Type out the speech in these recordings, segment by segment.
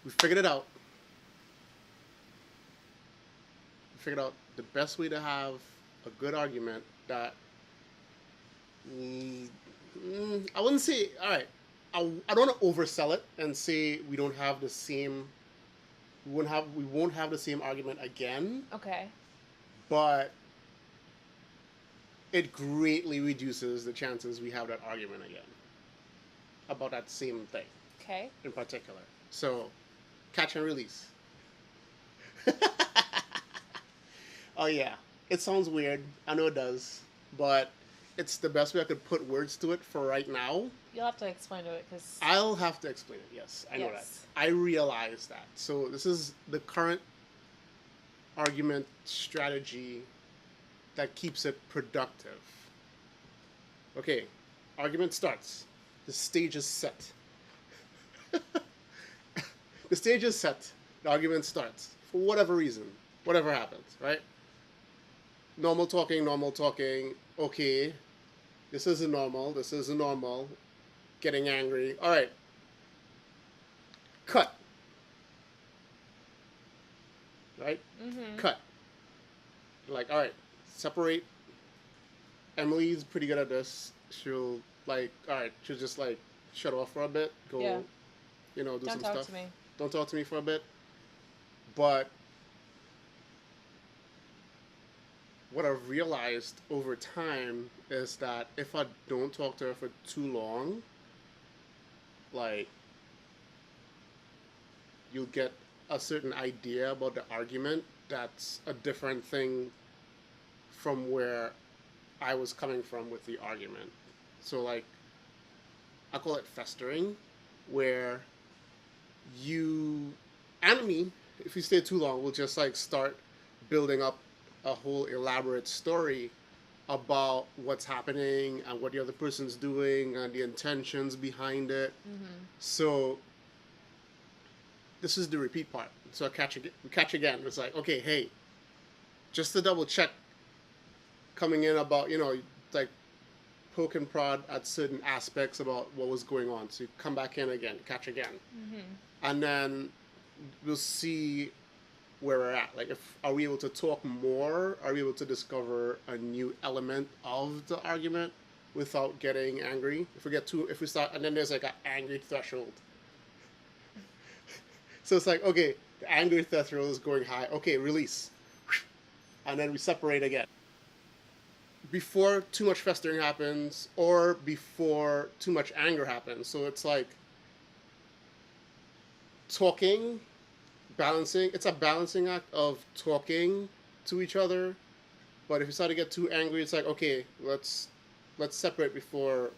We figured it out. We figured out the best way to have a good argument that mm, I wouldn't say. All right, I don't want to oversell it and say we don't have the same. We won't have the same argument again, Okay. but it greatly reduces the chances we have that argument again about that same thing Okay. in particular. So, catch and release. Oh yeah, it sounds weird. I know it does, but it's the best way I could put words to it for right now. You'll have to explain to it because I'll have to explain it. Yes, I know that. yes. I realize that. So this is the current argument strategy that keeps it productive. Okay, argument starts. The stage is set. The stage is set. The argument starts for whatever reason, whatever happens, right? Normal talking, normal talking. Okay, this isn't normal. This isn't normal. Getting angry. All right, cut. Right, Mm-hmm. cut. Like, all right, separate. Emily's pretty good at this. She'll like, all right, she'll just like shut off for a bit, Yeah. go, do Don't some talk stuff. to me. Don't talk to me for a bit. But what I've realized over time is that if I don't talk to her for too long, like you'll get a certain idea about the argument that's a different thing from where I was coming from with the argument. So like I call it festering, where you and me, if you stay too long, will just like start building up a whole elaborate story about what's happening and what the other person's doing and the intentions behind it. Mm-hmm. So this is the repeat part. So I catch again. We catch again. It's like, okay, hey, just to double check, coming in about like poke and prod at certain aspects about what was going on. So you come back in again, catch again, Mm-hmm. and then we'll see where we're at. Like, if are we able to talk more? Are we able to discover a new element of the argument without getting angry? If we start, and then there's like an angry threshold. So it's like, okay, the angry threshold is going high. Okay, release, and then we separate again before too much festering happens or before too much anger happens. So it's like talking, balancing. It's a balancing act of talking to each other. But if you start to get too angry, it's like, okay, let's separate before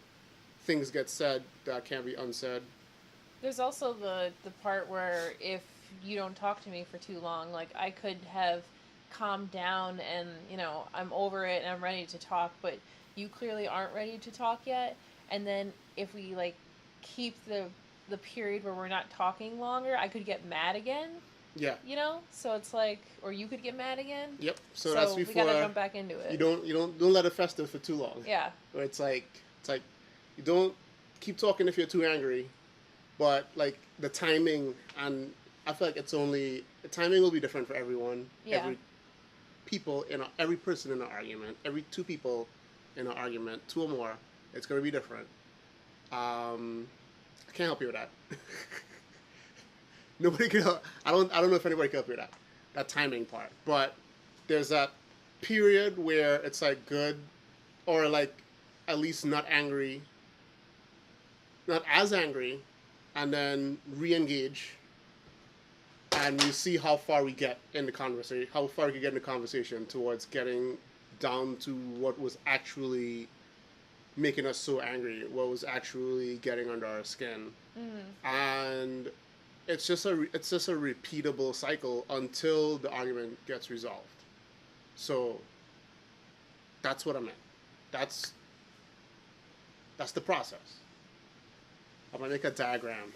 things get said that can't be unsaid. There's also the part where if you don't talk to me for too long, like I could have calmed down and I'm over it and I'm ready to talk, but you clearly aren't ready to talk yet. And then if we like keep the period where we're not talking longer, I could get mad again. Yeah. So it's like, or you could get mad again. Yep. So that's So we gotta before jump back into you it. don't let it fester for too long. Yeah. Or it's like you don't keep talking if you're too angry, but like the timing, and I feel like it's only the timing will be different for everyone. Yeah. Every person in an argument, every two people in an argument, two or more, it's gonna be different. I can't help you with that. Nobody can. I don't know if anybody can help you with that timing part. But there's that period where it's like good, or like at least not angry, not as angry, and then re-engage, and we see how far we get in the conversation, how far we can get in the conversation towards getting down to what was actually making us so angry, what was actually getting under our skin, Mm. and it's just a repeatable cycle until the argument gets resolved. So that's what I meant. That's that's the process. I'm gonna make a diagram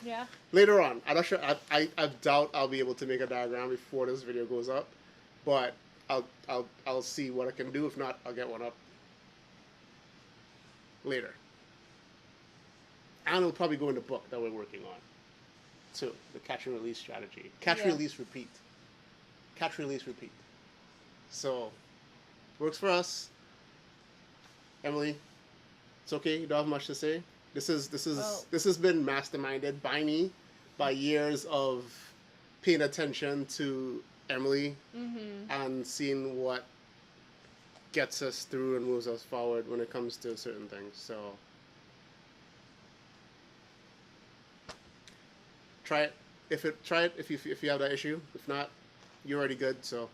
Yeah. later on. I'm not sure. I doubt I'll be able to make a diagram before this video goes up, but I'll see what I can do. If not, I'll get one up later, and it'll probably go in the book that we're working on. too. The catch and release strategy. Catch, Yeah. release, repeat. Catch, release, repeat. So, works for us. Emily, it's okay. You don't have much to say. Well- This has been masterminded by me, by years of paying attention to Emily and seeing what gets us through and moves us forward when it comes to certain things. So try it. If you have that issue. If not, you're already good. So